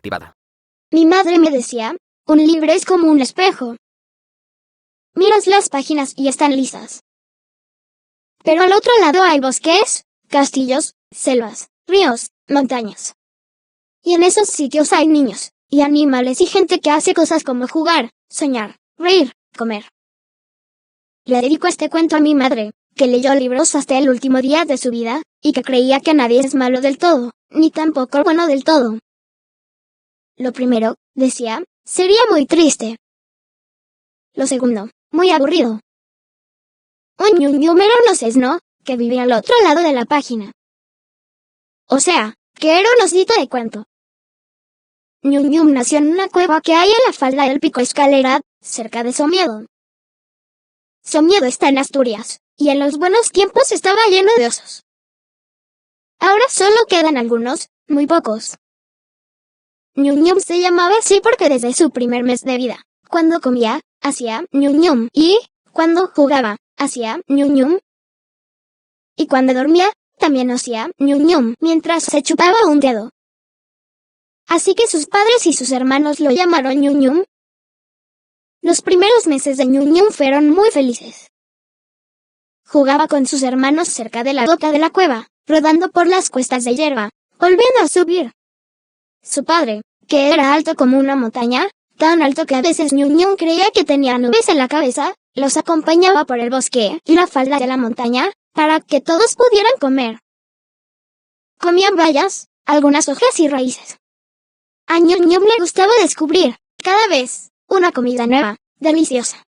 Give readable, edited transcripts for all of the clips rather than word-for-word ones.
Activada. Mi madre me decía, un libro es como un espejo. Miras las páginas y están lisas. Pero al otro lado hay bosques, castillos, selvas, ríos, montañas. Y en esos sitios hay niños, y animales y gente que hace cosas como jugar, soñar, reír, comer. Le dedico este cuento a mi madre, que leyó libros hasta el último día de su vida, y que creía que nadie es malo del todo, ni tampoco bueno del todo. Lo primero, decía, sería muy triste. Lo segundo, muy aburrido. Un ñum era un osesno, que vivía al otro lado de la página. O sea, que era un osito de cuento. Ñum nació en una cueva que hay en la falda del Pico Escalera, cerca de Somiedo. Somiedo está en Asturias, y en los buenos tiempos estaba lleno de osos. Ahora solo quedan algunos, muy pocos. Ñum se llamaba así porque desde su primer mes de vida, cuando comía, hacía ñum, y, cuando jugaba, hacía ñum. Y cuando dormía, también hacía ñum mientras se chupaba un dedo. Así que sus padres y sus hermanos lo llamaron ñum. Los primeros meses de ñum fueron muy felices. Jugaba con sus hermanos cerca de la boca de la cueva, rodando por las cuestas de hierba, volviendo a subir. Su padre, que era alto como una montaña, tan alto que a veces ñum creía que tenía nubes en la cabeza, los acompañaba por el bosque y la falda de la montaña, para que todos pudieran comer. Comían bayas, algunas hojas y raíces. A ñum le gustaba descubrir, cada vez, una comida nueva, deliciosa.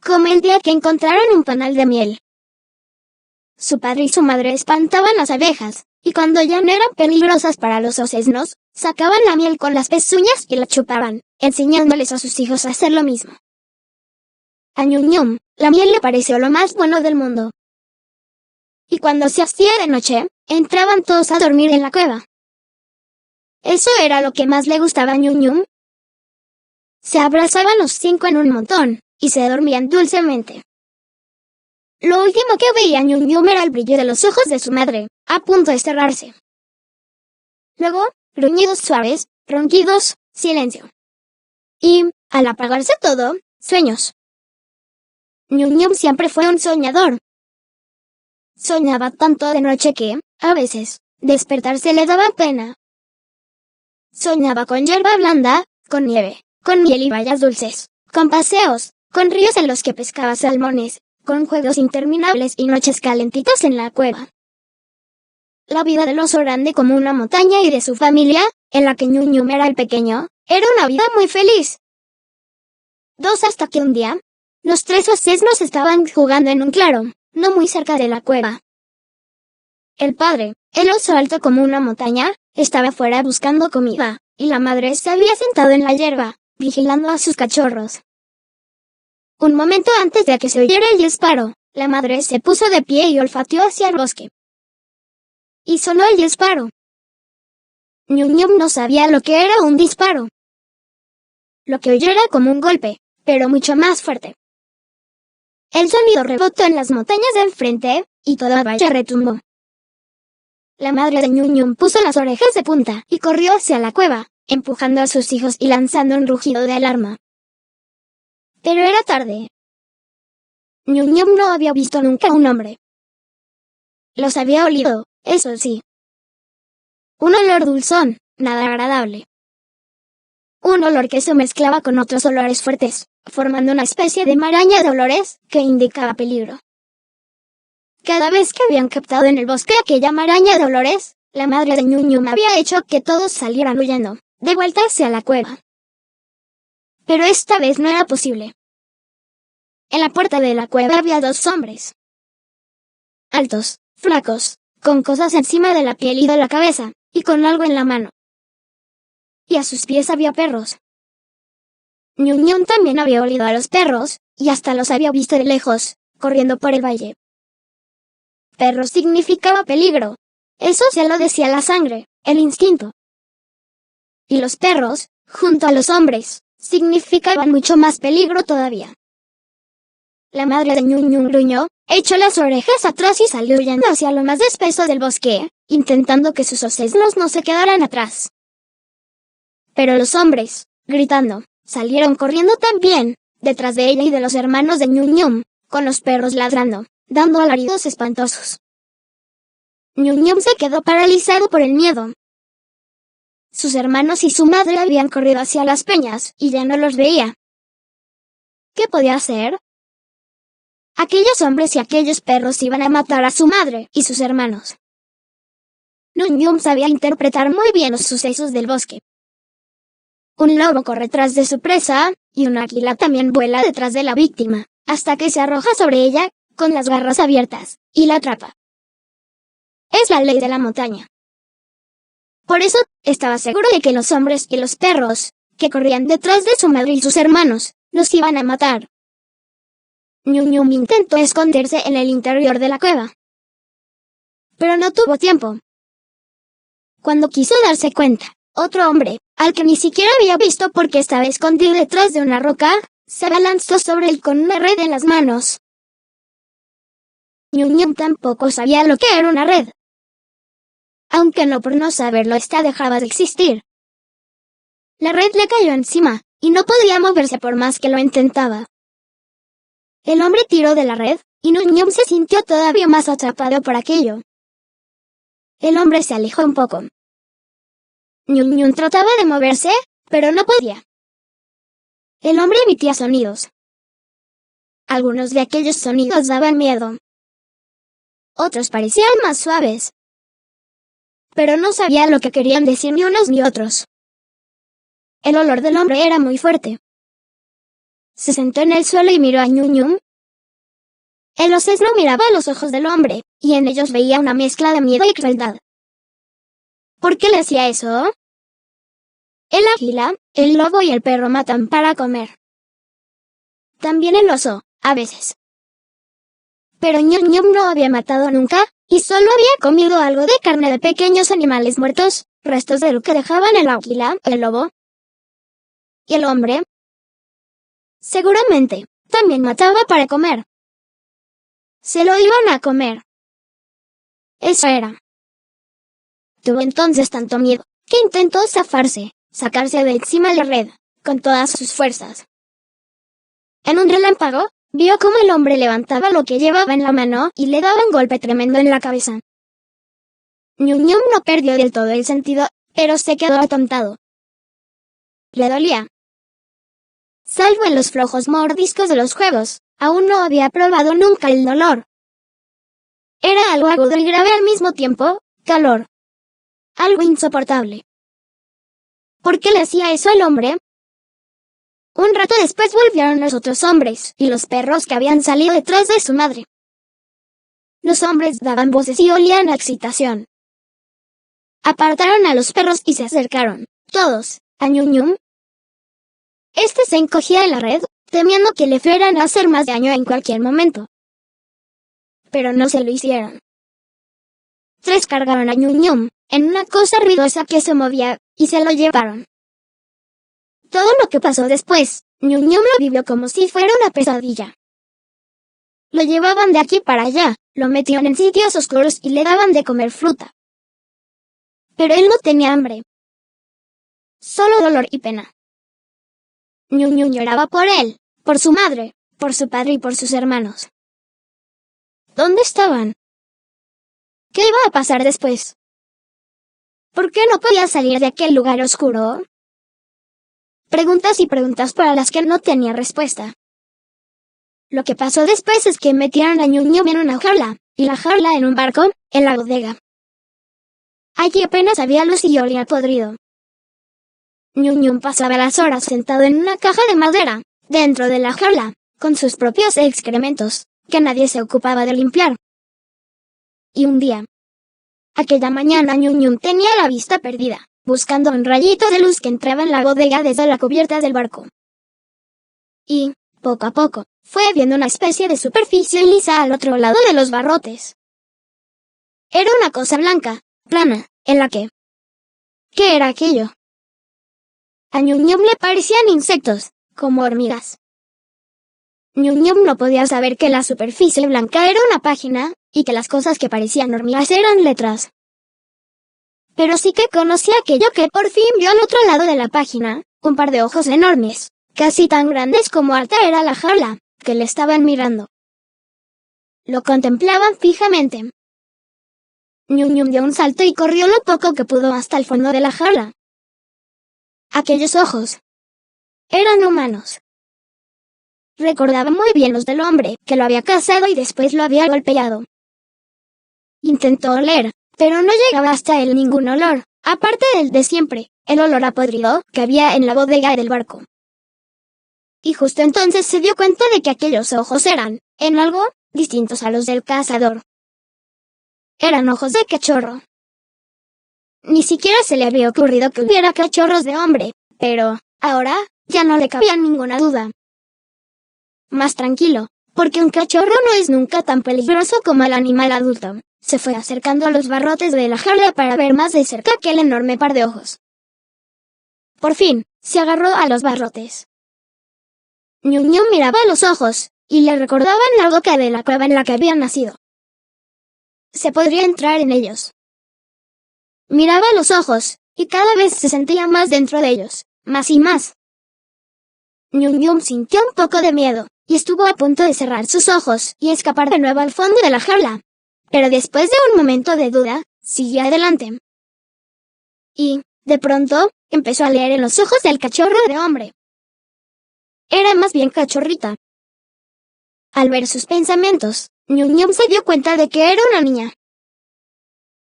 Como el día que encontraron un panal de miel. Su padre y su madre espantaban las abejas, y cuando ya no eran peligrosas para los osesnos, sacaban la miel con las pezuñas y la chupaban, enseñándoles a sus hijos a hacer lo mismo. A ñum, la miel le pareció lo más bueno del mundo. Y cuando se hacía de noche, entraban todos a dormir en la cueva. Eso era lo que más le gustaba a ñum. Se abrazaban los 5 en un montón, y se dormían dulcemente. Lo último que veía ñum era el brillo de los ojos de su madre, a punto de cerrarse. Luego, gruñidos suaves, ronquidos, silencio. Y, al apagarse todo, sueños. Ñum siempre fue un soñador. Soñaba tanto de noche que, a veces, despertarse le daba pena. Soñaba con hierba blanda, con nieve, con miel y bayas dulces, con paseos, con ríos en los que pescaba salmones, con juegos interminables y noches calentitas en la cueva. La vida del oso grande como una montaña y de su familia, en la que ñum era el pequeño, era una vida muy feliz. Hasta que un día, los 3 osesnos estaban jugando en un claro, no muy cerca de la cueva. El padre, el oso alto como una montaña, estaba fuera buscando comida, y la madre se había sentado en la hierba, vigilando a sus cachorros. Un momento antes de que se oyera el disparo, la madre se puso de pie y olfateó hacia el bosque. Y sonó el disparo. Ñum no sabía lo que era un disparo. Lo que oyó era como un golpe, pero mucho más fuerte. El sonido rebotó en las montañas de enfrente, y toda valla retumbó. La madre de ñum puso las orejas de punta y corrió hacia la cueva, empujando a sus hijos y lanzando un rugido de alarma. Pero era tarde. Ñum no había visto nunca un hombre. Los había olido, eso sí. Un olor dulzón, nada agradable. Un olor que se mezclaba con otros olores fuertes, formando una especie de maraña de olores que indicaba peligro. Cada vez que habían captado en el bosque aquella maraña de olores, la madre de ñum había hecho que todos salieran huyendo, de vuelta hacia la cueva. Pero esta vez no era posible. En la puerta de la cueva había 2 hombres. Altos, flacos, con cosas encima de la piel y de la cabeza, y con algo en la mano. Y a sus pies había perros. Ñum también había olido a los perros, y hasta los había visto de lejos, corriendo por el valle. Perro significaba peligro. Eso se lo decía la sangre, el instinto. Y los perros, junto a los hombres, significaban mucho más peligro todavía. La madre de ñum gruñó, echó las orejas atrás y salió huyendo hacia lo más espeso del bosque, intentando que sus osesnos no se quedaran atrás. Pero los hombres, gritando, salieron corriendo también, detrás de ella y de los hermanos de Ñum Ñum, con los perros ladrando, dando alaridos espantosos. Ñum Ñum se quedó paralizado por el miedo. Sus hermanos y su madre habían corrido hacia las peñas, y ya no los veía. ¿Qué podía hacer? Aquellos hombres y aquellos perros iban a matar a su madre y sus hermanos. Ñum Ñum sabía interpretar muy bien los sucesos del bosque. Un lobo corre tras de su presa, y un águila también vuela detrás de la víctima, hasta que se arroja sobre ella, con las garras abiertas, y la atrapa. Es la ley de la montaña. Por eso, estaba seguro de que los hombres y los perros, que corrían detrás de su madre y sus hermanos, los iban a matar. Ñum Ñum intentó esconderse en el interior de la cueva. Pero no tuvo tiempo. Cuando quiso darse cuenta, otro hombre, al que ni siquiera había visto porque estaba escondido detrás de una roca, se abalanzó sobre él con una red en las manos. Ñum Ñum tampoco sabía lo que era una red. Aunque no por no saberlo ésta dejaba de existir. La red le cayó encima, y no podía moverse por más que lo intentaba. El hombre tiró de la red, y Ñum Ñum se sintió todavía más atrapado por aquello. El hombre se alejó un poco. Ñum Ñum trataba de moverse, pero no podía. El hombre emitía sonidos. Algunos de aquellos sonidos daban miedo. Otros parecían más suaves. Pero no sabía lo que querían decir ni unos ni otros. El olor del hombre era muy fuerte. Se sentó en el suelo y miró a Ñum Ñum. El osesno miraba a los ojos del hombre, y en ellos veía una mezcla de miedo y crueldad. ¿Por qué le hacía eso? El águila, el lobo y el perro matan para comer. También el oso, a veces. Pero Ñum Ñum no había matado nunca, y solo había comido algo de carne de pequeños animales muertos, restos de lo que dejaban el águila, el lobo y el hombre. Seguramente, también mataba para comer. Se lo iban a comer. Eso era. Tuvo entonces tanto miedo, que intentó zafarse, sacarse de encima la red, con todas sus fuerzas. En un relámpago, vio cómo el hombre levantaba lo que llevaba en la mano y le daba un golpe tremendo en la cabeza. Ñum Ñum no perdió del todo el sentido, pero se quedó atontado. Le dolía. Salvo en los flojos mordiscos de los juegos, aún no había probado nunca el dolor. Era algo agudo y grave al mismo tiempo, calor. Algo insoportable. ¿Por qué le hacía eso al hombre? Un rato después volvieron los otros hombres y los perros que habían salido detrás de su madre. Los hombres daban voces y olían a excitación. Apartaron a los perros y se acercaron, todos, a Ñum Ñum. Este se encogía de la red, temiendo que le fueran a hacer más daño en cualquier momento. Pero no se lo hicieron. Tres cargaron a Ñum Ñum, en una cosa ruidosa que se movía, y se lo llevaron. Todo lo que pasó después, Ñum Ñum lo vivió como si fuera una pesadilla. Lo llevaban de aquí para allá, lo metían en sitios oscuros y le daban de comer fruta. Pero él no tenía hambre. Solo dolor y pena. Ñum Ñum lloraba por él, por su madre, por su padre y por sus hermanos. ¿Dónde estaban? ¿Qué iba a pasar después? ¿Por qué no podía salir de aquel lugar oscuro? Preguntas y preguntas para las que no tenía respuesta. Lo que pasó después es que metieron a Ñum Ñum en una jaula, y la jaula en un barco, en la bodega. Allí apenas había luz y olía podrido. Ñum Ñum pasaba las horas sentado en una caja de madera, dentro de la jaula, con sus propios excrementos, que nadie se ocupaba de limpiar. Y un día, aquella mañana Ñum Ñum tenía la vista perdida, buscando un rayito de luz que entraba en la bodega desde la cubierta del barco. Y, poco a poco, fue viendo una especie de superficie lisa al otro lado de los barrotes. Era una cosa blanca, plana, en la que... ¿Qué era aquello? A Ñum Ñum le parecían insectos, como hormigas. Ñum Ñum no podía saber que la superficie blanca era una página, y que las cosas que parecían hormigas eran letras. pero sí que conocía aquello que por fin vio al otro lado de la página, un par de ojos enormes, casi tan grandes como alta era la jaula, que le estaban mirando. Lo contemplaban fijamente. Ñum Ñum dio un salto y corrió lo poco que pudo hasta el fondo de la jaula. Aquellos ojos eran humanos. Recordaba muy bien los del hombre que lo había cazado y después lo había golpeado. Intentó oler, pero no llegaba hasta él ningún olor, aparte del de siempre, el olor a podrido que había en la bodega del barco. Y justo entonces se dio cuenta de que aquellos ojos eran, en algo, distintos a los del cazador. Eran ojos de cachorro. Ni siquiera se le había ocurrido que hubiera cachorros de hombre, pero, ahora, ya no le cabía ninguna duda. Más tranquilo, porque un cachorro no es nunca tan peligroso como el animal adulto. Se fue acercando a los barrotes de la jaula para ver más de cerca aquel enorme par de ojos. Por fin, se agarró a los barrotes. Ñum Ñum miraba los ojos, y le recordaban algo que de la cueva en la que había nacido. Se podría entrar en ellos. Miraba los ojos, y cada vez se sentía más dentro de ellos, más y más. Ñum Ñum sintió un poco de miedo, y estuvo a punto de cerrar sus ojos y escapar de nuevo al fondo de la jaula. Pero después de un momento de duda, siguió adelante. Y, de pronto, empezó a leer en los ojos del cachorro de hombre. Era más bien cachorrita. Al ver sus pensamientos, Ñum Ñum se dio cuenta de que era una niña.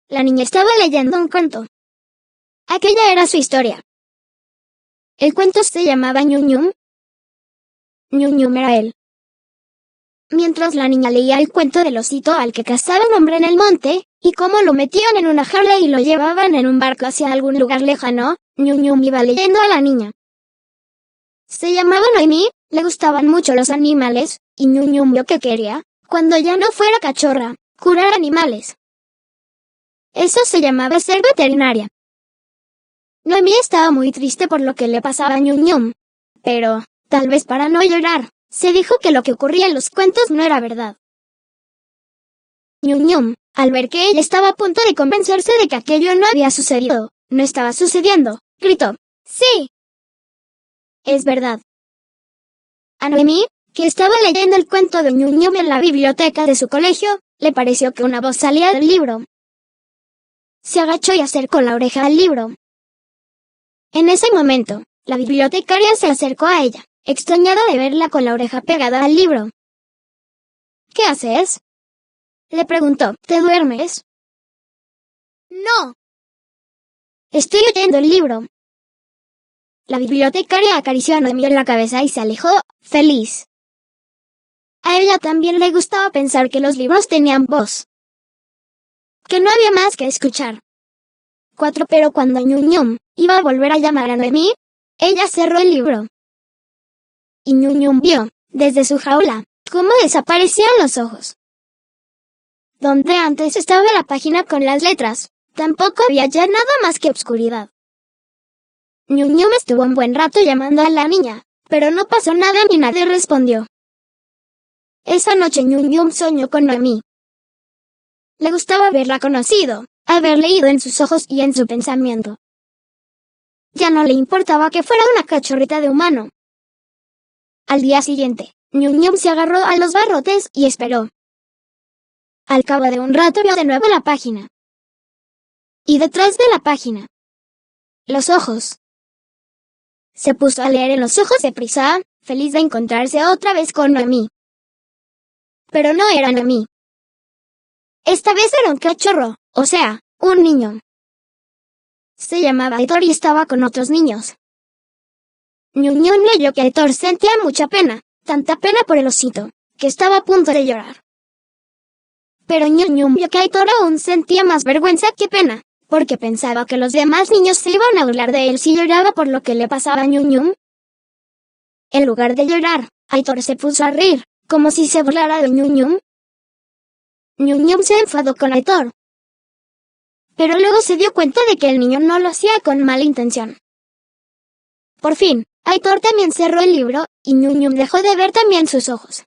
La niña estaba leyendo un cuento. Aquella era su historia. El cuento se llamaba Ñum Ñum. Ñum Ñum era él. Mientras la niña leía el cuento del osito al que cazaba un hombre en el monte, y cómo lo metían en una jaula y lo llevaban en un barco hacia algún lugar lejano, Ñum Ñum iba leyendo a la niña. Se llamaba Noemí, le gustaban mucho los animales, y Ñum Ñum vio que quería, cuando ya no fuera cachorra, curar animales. Eso se llamaba ser veterinaria. Noemí estaba muy triste por lo que le pasaba a Ñum Ñum, pero, tal vez para no llorar, se dijo que lo que ocurría en los cuentos no era verdad. Ñum Ñum, al ver que ella estaba a punto de convencerse de que aquello no había sucedido, no estaba sucediendo, gritó: ¡Sí! Es verdad. A Noemí, que estaba leyendo el cuento de Ñum Ñum en la biblioteca de su colegio, le pareció que una voz salía del libro. Se agachó y acercó la oreja al libro. En ese momento, la bibliotecaria se acercó a ella, extrañada de verla con la oreja pegada al libro. ¿Qué haces?, le preguntó. ¿Te duermes? No. Estoy leyendo el libro. La bibliotecaria acarició a Noemí en la cabeza y se alejó, feliz. A ella también le gustaba pensar que los libros tenían voz. Que no había más que escuchar. Pero cuando Ñum Ñum iba a volver a llamar a Noemí, ella cerró el libro. Y Ñum Ñum vio, desde su jaula, cómo desaparecían los ojos. Donde antes estaba la página con las letras, tampoco había ya nada más que obscuridad. Ñum Ñum estuvo un buen rato llamando a la niña, pero no pasó nada ni nadie respondió. Esa noche Ñum Ñum soñó con Noemí. Le gustaba haberla conocido, haber leído en sus ojos y en su pensamiento. Ya no le importaba que fuera una cachorrita de humano. Al día siguiente, Ñum Ñum se agarró a los barrotes y esperó. Al cabo de un rato vio de nuevo la página. Y detrás de la página, los ojos. Se puso a leer en los ojos deprisa, feliz de encontrarse otra vez con Noemí. Pero no era Noemí. Esta vez era un cachorro, o sea, un niño. Se llamaba Aitor y estaba con otros niños. Ñum Ñum leyó que Aitor sentía mucha pena, tanta pena por el osito, que estaba a punto de llorar. Pero Ñum Ñum vio que Aitor aún sentía más vergüenza que pena, porque pensaba que los demás niños se iban a burlar de él si lloraba por lo que le pasaba a Ñum Ñum. En lugar de llorar, Aitor se puso a reír, como si se burlara de Ñum Ñum. Ñum Ñum se enfadó con Aitor. Pero luego se dio cuenta de que el niño no lo hacía con mala intención. Por fin, Aitor también cerró el libro, y Ñum Ñum dejó de ver también sus ojos.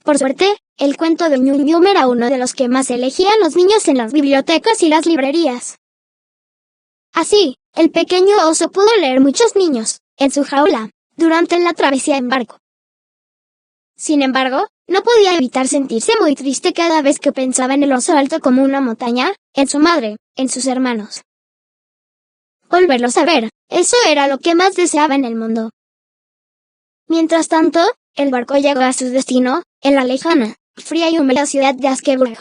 Por suerte, el cuento de Ñum Ñum era uno de los que más elegían los niños en las bibliotecas y las librerías. Así, el pequeño oso pudo leer muchos niños, en su jaula, durante la travesía en barco. Sin embargo, no podía evitar sentirse muy triste cada vez que pensaba en el oso alto como una montaña, en su madre, en sus hermanos. Volverlos a ver, eso era lo que más deseaba en el mundo. Mientras tanto, el barco llegó a su destino, en la lejana, fría y húmeda ciudad de Askeburg.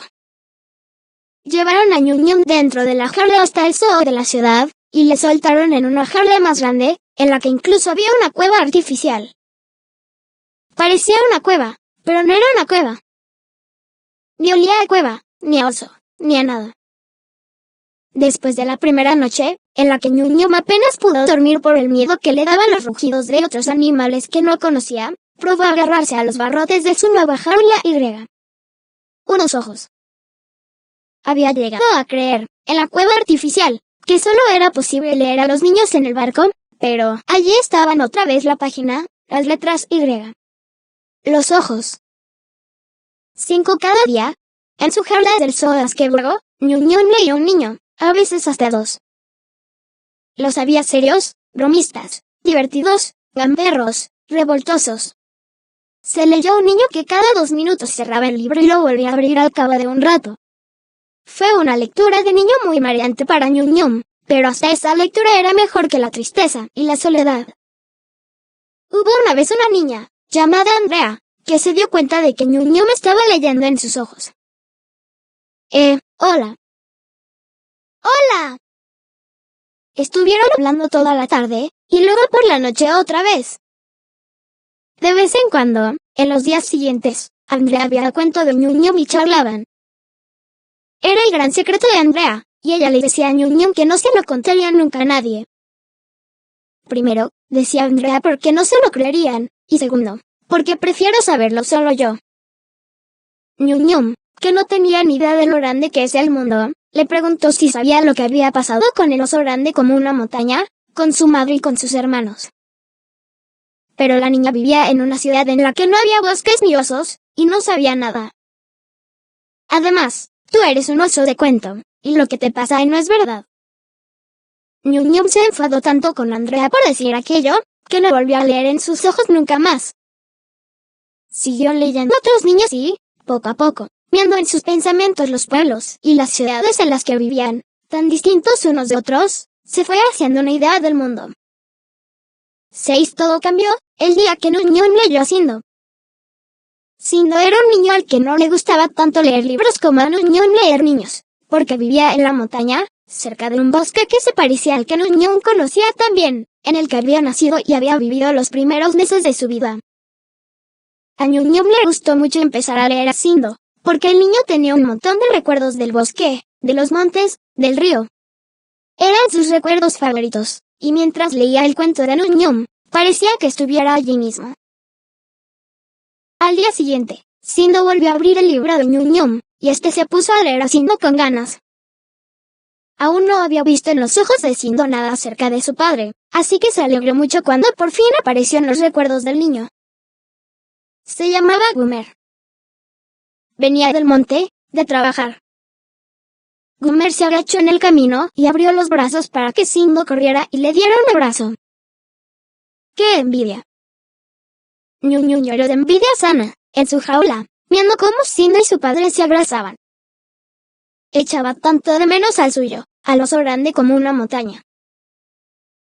Llevaron a Ñum Ñum dentro de la jaula hasta el zoo de la ciudad, y le soltaron en una jaula más grande, en la que incluso había una cueva artificial. Parecía una cueva, pero no era una cueva. Ni olía a cueva, ni a oso, ni a nada. Después de la primera noche, en la que Ñum Ñum apenas pudo dormir por el miedo que le daban los rugidos de otros animales que no conocía, probó a agarrarse a los barrotes de su nueva jaula y unos ojos. Había llegado a creer, en la cueva artificial, que solo era posible leer a los niños en el barco, pero allí estaban otra vez la página, las letras Y. Los ojos. 5 cada día. En su jaula del zoo de Askeburg, Ñum Ñum leía un niño, a veces hasta 2. Los había serios, bromistas, divertidos, gamberros, revoltosos. Se leyó un niño que cada 2 minutos cerraba el libro y lo volvía a abrir al cabo de un rato. Fue una lectura de niño muy mareante para Ñum Ñum, pero hasta esa lectura era mejor que la tristeza y la soledad. Hubo una vez una niña, llamada Andrea, que se dio cuenta de que Ñum Ñum estaba leyendo en sus ojos. Hola. ¡Hola! Estuvieron hablando toda la tarde, y luego por la noche otra vez. De vez en cuando, en los días siguientes, Andrea veía cuento de Ñum Ñum y charlaban. Era el gran secreto de Andrea, y ella le decía a Ñum Ñum que no se lo contaría nunca a nadie. Primero, decía Andrea porque no se lo creerían, y segundo, porque prefiero saberlo solo yo. Ñum Ñum, que no tenía ni idea de lo grande que es el mundo, le preguntó si sabía lo que había pasado con el oso grande como una montaña, con su madre y con sus hermanos. Pero la niña vivía en una ciudad en la que no había bosques ni osos, y no sabía nada. Además, tú eres un oso de cuento, y lo que te pasa ahí no es verdad. Ñum Ñum se enfadó tanto con Andrea por decir aquello, que no volvió a leer en sus ojos nunca más. Siguió leyendo a otros niños y, poco a poco, viendo en sus pensamientos los pueblos y las ciudades en las que vivían, tan distintos unos de otros, se fue haciendo una idea del mundo. Todo cambió, el día que Ñum Ñum leyó a Sindo. Sindo era un niño al que no le gustaba tanto leer libros como a Ñum Ñum leer niños, porque vivía en la montaña, cerca de un bosque que se parecía al que Ñum Ñum conocía también, en el que había nacido y había vivido los primeros meses de su vida. A Ñum Ñum le gustó mucho empezar a leer a Sindo, porque el niño tenía un montón de recuerdos del bosque, de los montes, del río. Eran sus recuerdos favoritos, y mientras leía el cuento de Ñum Ñum, parecía que estuviera allí mismo. Al día siguiente, Sindo volvió a abrir el libro de Ñum Ñum, y se puso a leer a Sindo con ganas. Aún no había visto en los ojos de Sindo nada acerca de su padre, así que se alegró mucho cuando por fin apareció en los recuerdos del niño. Se llamaba Gumer. Venía del monte, de trabajar. Gumer se agachó en el camino y abrió los brazos para que Sindo corriera y le diera un abrazo. ¡Qué envidia! Ñum Ñum lloró de envidia sana, en su jaula, viendo cómo Sindo y su padre se abrazaban. Echaba tanto de menos al suyo, al oso grande como una montaña.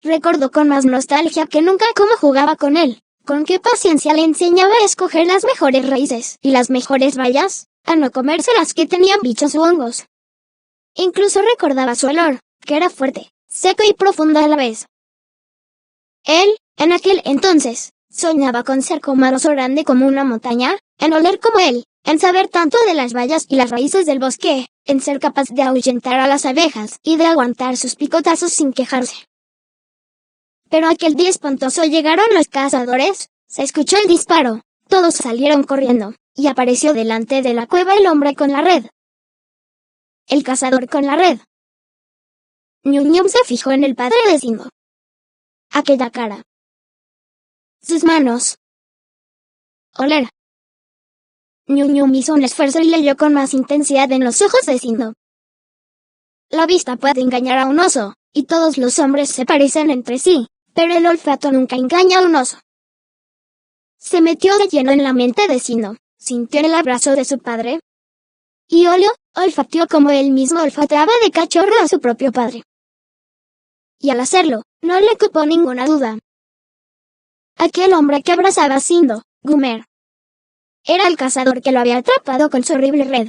Recordó con más nostalgia que nunca cómo jugaba con él, con qué paciencia le enseñaba a escoger las mejores raíces y las mejores bayas, a no comerse las que tenían bichos u hongos. Incluso recordaba su olor, que era fuerte, seco y profundo a la vez. Él, en aquel entonces, soñaba con ser como el oso grande como una montaña, en oler como él, en saber tanto de las bayas y las raíces del bosque, en ser capaz de ahuyentar a las abejas y de aguantar sus picotazos sin quejarse. Pero aquel día espantoso llegaron los cazadores, se escuchó el disparo, todos salieron corriendo, y apareció delante de la cueva el hombre con la red. El cazador con la red. Ñum Ñum se fijó en el padre de Sindo. Aquella cara. Sus manos. Oler. Ñum Ñum hizo un esfuerzo y leyó con más intensidad en los ojos de Sindo. La vista puede engañar a un oso, y todos los hombres se parecen entre sí, pero el olfato nunca engaña a un oso. Se metió de lleno en la mente de Sindhu, sintió el abrazo de su padre, y olfateó como él mismo olfateaba de cachorro a su propio padre. Y al hacerlo, no le cupo ninguna duda. Aquel hombre que abrazaba a Sindhu, Gumer, era el cazador que lo había atrapado con su horrible red.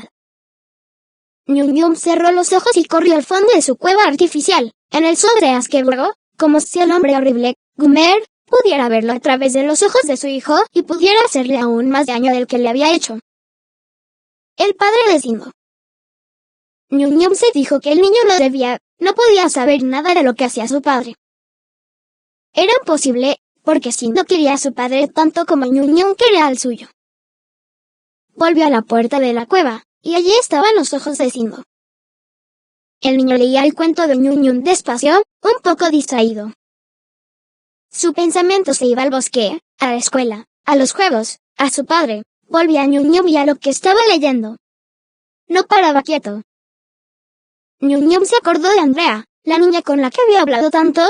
Ñum cerró los ojos y corrió al fondo de su cueva artificial, en el sur de Askeburgo, como si el hombre horrible, Gumer, pudiera verlo a través de los ojos de su hijo y pudiera hacerle aún más daño del que le había hecho. El padre de Sindhu. Ñum se dijo que el niño no podía saber nada de lo que hacía su padre. Era imposible, porque Sindhu quería a su padre tanto como Ñum quería al suyo. Volvió a la puerta de la cueva, y allí estaban los ojos de Sindhu. El niño leía el cuento de Ñum despacio, un poco distraído. Su pensamiento se iba al bosque, a la escuela, a los juegos, a su padre, volvía a Ñum y a lo que estaba leyendo. No paraba quieto. Ñum se acordó de Andrea, la niña con la que había hablado tanto,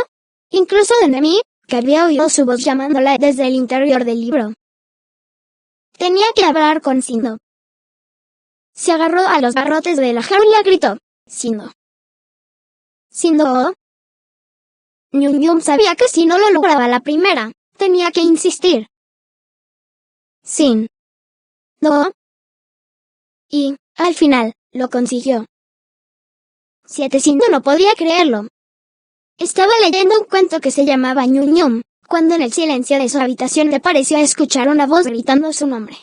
incluso de Nemi, que había oído su voz llamándola desde el interior del libro. Tenía que hablar con Sindhu. Se agarró a los barrotes de la jaula y gritó, Sindhu. Sindhu. Ñum sabía que si no lo lograba la primera, tenía que insistir. Sindhu. Y, al final, lo consiguió. Sindhu no podía creerlo. Estaba leyendo un cuento que se llamaba Ñum, cuando en el silencio de su habitación le pareció escuchar una voz gritando su nombre.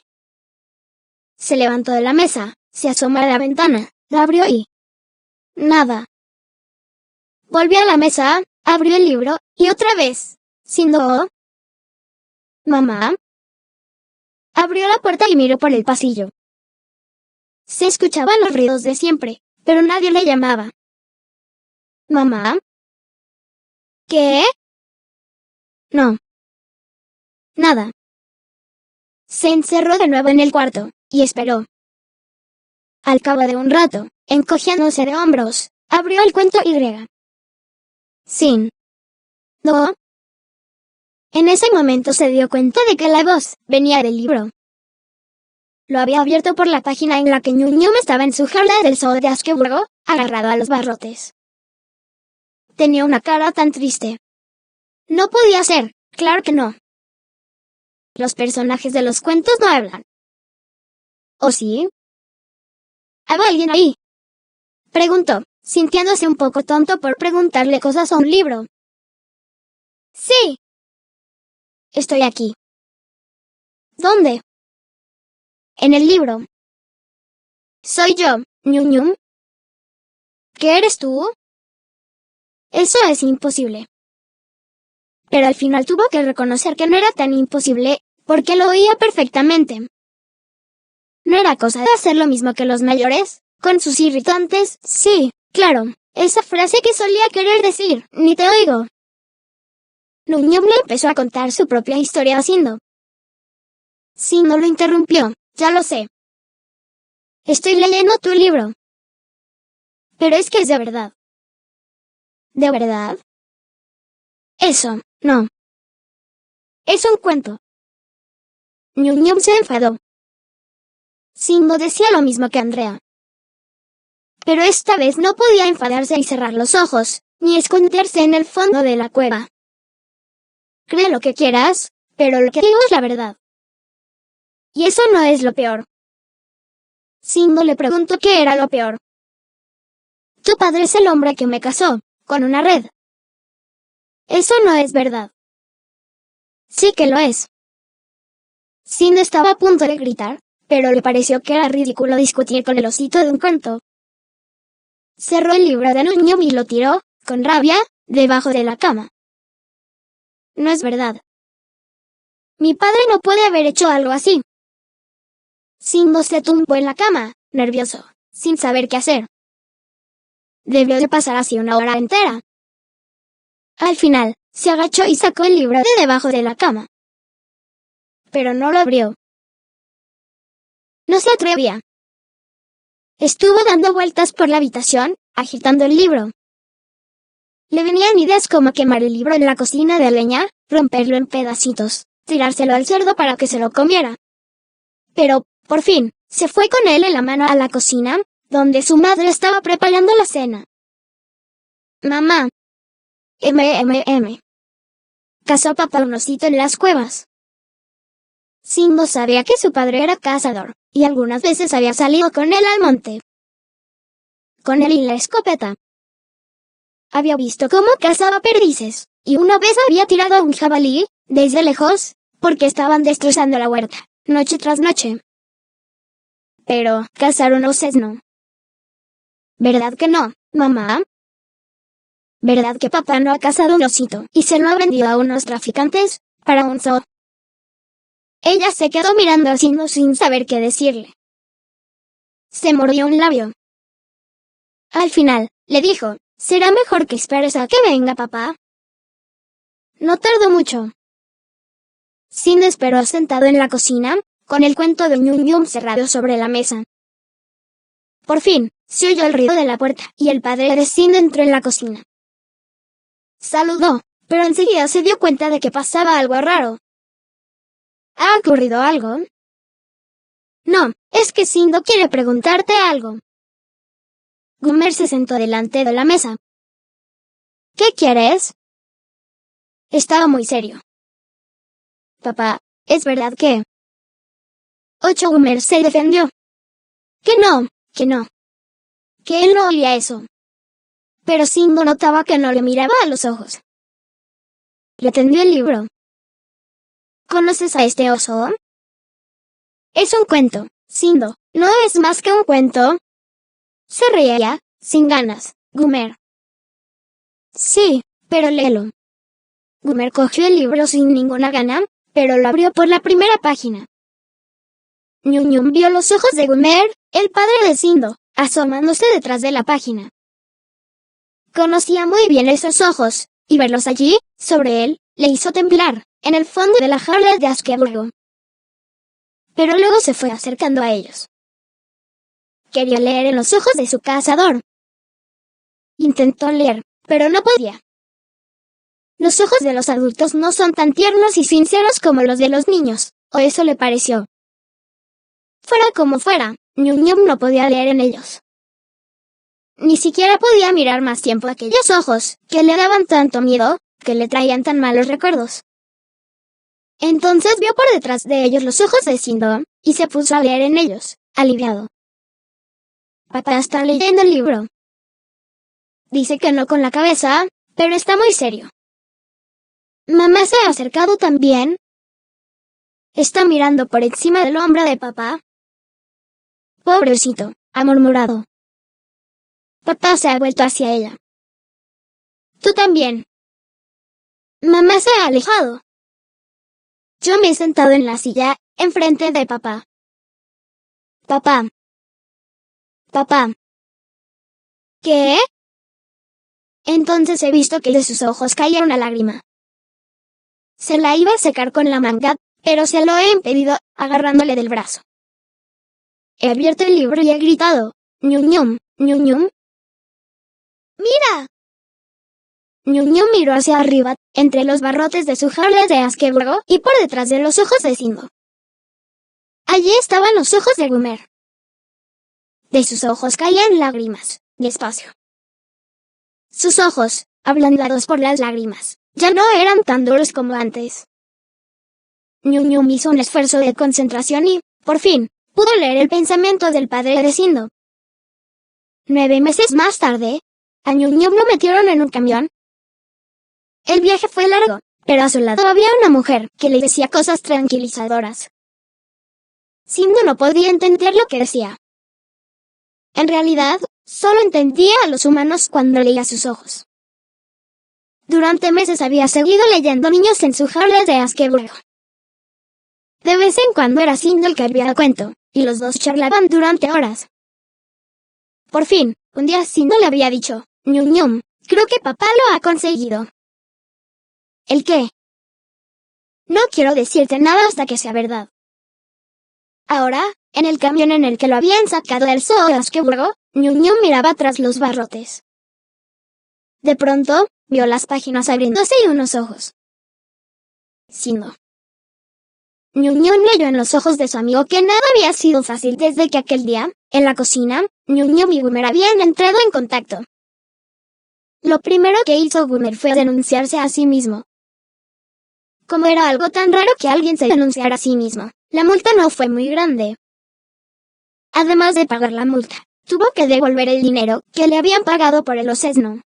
Se levantó de la mesa, se asomó a la ventana, la abrió y... nada. Volvió a la mesa, abrió el libro, y otra vez, Sindhu. Mamá. Abrió la puerta y miró por el pasillo. Se escuchaban los ruidos de siempre, pero nadie le llamaba. Mamá. ¿Qué? No. Nada. Se encerró de nuevo en el cuarto, y esperó. Al cabo de un rato, encogiéndose de hombros, abrió el cuento y... Sindhu. En ese momento se dio cuenta de que la voz venía del libro. Lo había abierto por la página en la que Ñum estaba en su jaula del zoo de Askeburgo, agarrado a los barrotes. Tenía una cara tan triste. No podía ser, claro que no. Los personajes de los cuentos no hablan. ¿O sí? ¿Había alguien ahí? Preguntó, sintiéndose un poco tonto por preguntarle cosas a un libro. Sí. Estoy aquí. ¿Dónde? En el libro. Soy yo, Ñum. ¿Qué eres tú? Eso es imposible. Pero al final tuvo que reconocer que no era tan imposible, porque lo oía perfectamente. ¿No era cosa de hacer lo mismo que los mayores, con sus irritantes? Sí, claro, esa frase que solía querer decir, ni te oigo. Ñum le empezó a contar su propia historia a Sindhu. Sindhu lo interrumpió, ya lo sé. Estoy leyendo tu libro. Pero es que es de verdad. ¿De verdad? Eso, no. Es un cuento. Ñum se enfadó. Sindhu decía lo mismo que Andrea. Pero esta vez no podía enfadarse y cerrar los ojos, ni esconderse en el fondo de la cueva. Cree lo que quieras, pero lo que digo es la verdad. Y eso no es lo peor. Sindhu le preguntó qué era lo peor. Tu padre es el hombre que me casó, con una red. Eso no es verdad. Sí que lo es. Sindhu estaba a punto de gritar, pero le pareció que era ridículo discutir con el osito de un cuento. Cerró el libro de Ñum y lo tiró, con rabia, debajo de la cama. No es verdad. Mi padre no puede haber hecho algo así. Sindhu se tumbó en la cama, nervioso, sin saber qué hacer. Debió de pasar así una hora entera. Al final, se agachó y sacó el libro de debajo de la cama. Pero no lo abrió. No se atrevía. Estuvo dando vueltas por la habitación, agitando el libro. Le venían ideas como quemar el libro en la cocina de leña, romperlo en pedacitos, tirárselo al cerdo para que se lo comiera. Pero, por fin, se fue con él en la mano a la cocina, donde su madre estaba preparando la cena. Mamá. Cazó papá un osito en las cuevas. Simbo sabía que su padre era cazador, y algunas veces había salido con él al monte. Con él y la escopeta. Había visto cómo cazaba perdices, y una vez había tirado a un jabalí, desde lejos, porque estaban destrozando la huerta, noche tras noche. Pero, cazar un oso no. ¿Verdad que no, mamá? ¿Verdad que papá no ha cazado un osito y se lo ha vendido a unos traficantes, para un zoo? Ella se quedó mirando a Simbo sin saber qué decirle. Se mordió un labio. Al final, le dijo, será mejor que esperes a que venga papá. No tardó mucho. Simbo esperó sentado en la cocina, con el cuento de Ñum Ñum cerrado sobre la mesa. Por fin, se oyó el ruido de la puerta y el padre de Simbo entró en la cocina. Saludó, pero enseguida se dio cuenta de que pasaba algo raro. ¿Ha ocurrido algo? No, es que Simbo quiere preguntarte algo. Gumer se sentó delante de la mesa. ¿Qué quieres? Estaba muy serio. Papá, ¿es verdad que? Gumer se defendió. Que no, que no. Que él no oía eso. Pero Simbo notaba que no le miraba a los ojos. Le tendió el libro. ¿Conoces a este oso? Es un cuento, Simbo, ¿no es más que un cuento? Se reía, sin ganas, Gumer. Sí, pero léelo. Gumer cogió el libro sin ninguna gana, pero lo abrió por la primera página. Ñum Ñum vio los ojos de Gumer, el padre de Simbo, asomándose detrás de la página. Conocía muy bien esos ojos, y verlos allí, sobre él, le hizo temblar, en el fondo de la jaula de Askeburgo. Pero luego se fue acercando a ellos. Quería leer en los ojos de su cazador. Intentó leer, pero no podía. Los ojos de los adultos no son tan tiernos y sinceros como los de los niños, o eso le pareció. Fuera como fuera, Ñum Ñum no podía leer en ellos. Ni siquiera podía mirar más tiempo aquellos ojos, que le daban tanto miedo, que le traían tan malos recuerdos. Entonces vio por detrás de ellos los ojos de Simbo, y se puso a leer en ellos, aliviado. Papá está leyendo el libro. Dice que no con la cabeza, pero está muy serio. Mamá se ha acercado también. Está mirando por encima del hombro de papá. Pobrecito, ha murmurado. Papá se ha vuelto hacia ella. Tú también. Mamá se ha alejado. Yo me he sentado en la silla, enfrente de papá. Papá. Papá. ¿Qué? Entonces he visto que de sus ojos caía una lágrima. Se la iba a secar con la manga, pero se lo he impedido, agarrándole del brazo. He abierto el libro y he gritado, Ñum Ñum, Ñum Ñum. ¡Mira! Ñum Ñum miró hacia arriba, entre los barrotes de su jaula de Askeburgo y por detrás de los ojos de Simbo. Allí estaban los ojos de Gumer. De sus ojos caían lágrimas, despacio. Sus ojos, ablandados por las lágrimas, ya no eran tan duros como antes. Ñum Ñum hizo un esfuerzo de concentración y, por fin, pudo leer el pensamiento del padre de Simbo. 9 meses más tarde, a Ñum Ñum lo metieron en un camión. El viaje fue largo, pero a su lado había una mujer que le decía cosas tranquilizadoras. Simbo no podía entender lo que decía. En realidad, solo entendía a los humanos cuando leía sus ojos. Durante meses había seguido leyendo niños en su jaula de Askeburgo. De vez en cuando era Simbo el que abría el cuento, y los dos charlaban durante horas. Por fin, un día Simbo le había dicho, Ñum Ñum, creo que papá lo ha conseguido. ¿El qué? No quiero decirte nada hasta que sea verdad. Ahora, En el camión en el que lo habían sacado del zoo de Asqueburgo, Ñu miraba tras los barrotes. De pronto, vio las páginas abriéndose y unos ojos. Signo. Ñu leyó en los ojos de su amigo que nada había sido fácil desde que aquel día, en la cocina, Ñu y Boomer habían entrado en contacto. Lo primero que hizo Boomer fue denunciarse a sí mismo. Como era algo tan raro que alguien se denunciara a sí mismo, la multa no fue muy grande. Además de pagar la multa, tuvo que devolver el dinero que le habían pagado por el osesno.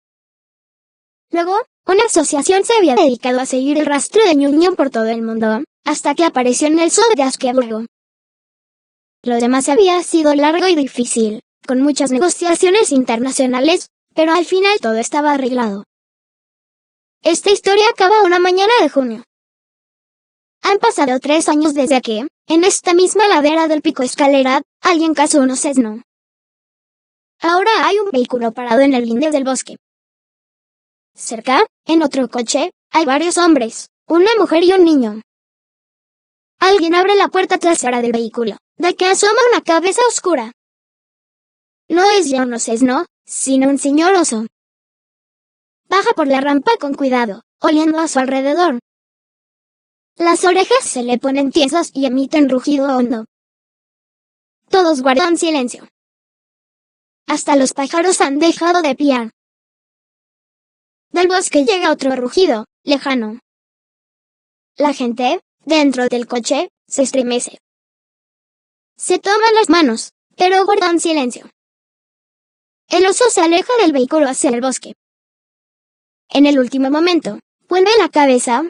Luego, una asociación se había dedicado a seguir el rastro de Ñu por todo el mundo, hasta que apareció en el zoo de Asqueburgo. Lo demás había sido largo y difícil, con muchas negociaciones internacionales, pero al final todo estaba arreglado. Esta historia acaba una mañana de junio. Han pasado 3 años desde que, en esta misma ladera del Pico Escalera, alguien cazó un osesno. Ahora hay un vehículo parado en el linde del bosque. Cerca, en otro coche, hay varios hombres, una mujer y un niño. Alguien abre la puerta trasera del vehículo, de que asoma una cabeza oscura. No es ya un osesno, sino un señor oso. Baja por la rampa con cuidado, oliendo a su alrededor. Las orejas se le ponen tiesas y emiten rugido hondo. Todos guardan silencio. Hasta los pájaros han dejado de piar. Del bosque llega otro rugido, lejano. La gente, dentro del coche, se estremece. Se toman las manos, pero guardan silencio. El oso se aleja del vehículo hacia el bosque. En el último momento, vuelve la cabeza.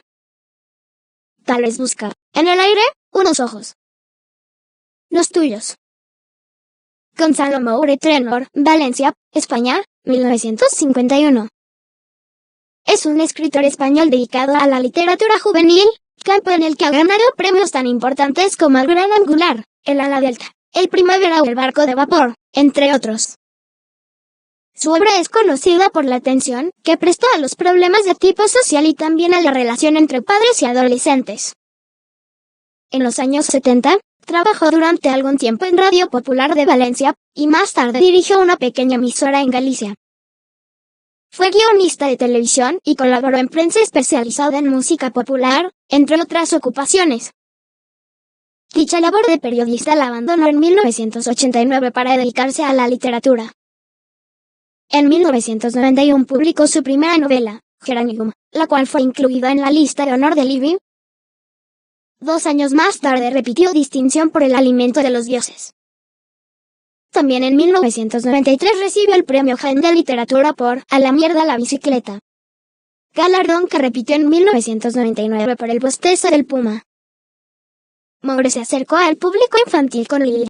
Tal vez busca, en el aire, unos ojos. Los tuyos. Gonzalo Moure Trenor, Valencia, España, 1951. Es un escritor español dedicado a la literatura juvenil, campo en el que ha ganado premios tan importantes como el Gran Angular, el Ala Delta, el Primavera o el Barco de Vapor, entre otros. Su obra es conocida por la atención que presta a los problemas de tipo social y también a la relación entre padres y adolescentes. En los años 70, trabajó durante algún tiempo en Radio Popular de Valencia, y más tarde dirigió una pequeña emisora en Galicia. Fue guionista de televisión y colaboró en prensa especializada en música popular, entre otras ocupaciones. Dicha labor de periodista la abandonó en 1989 para dedicarse a la literatura. En 1991 publicó su primera novela, Geranium, la cual fue incluida en la lista de honor del Libby. 2 años más tarde repitió distinción por El alimento de los dioses. También en 1993 recibió el premio Jaén de Literatura por A la mierda la bicicleta. Galardón que repitió en 1999 por El bostezo del puma. Moure se acercó al público infantil con Lili.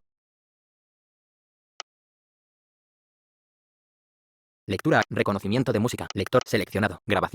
Lectura, reconocimiento de música, lector seleccionado, grabación.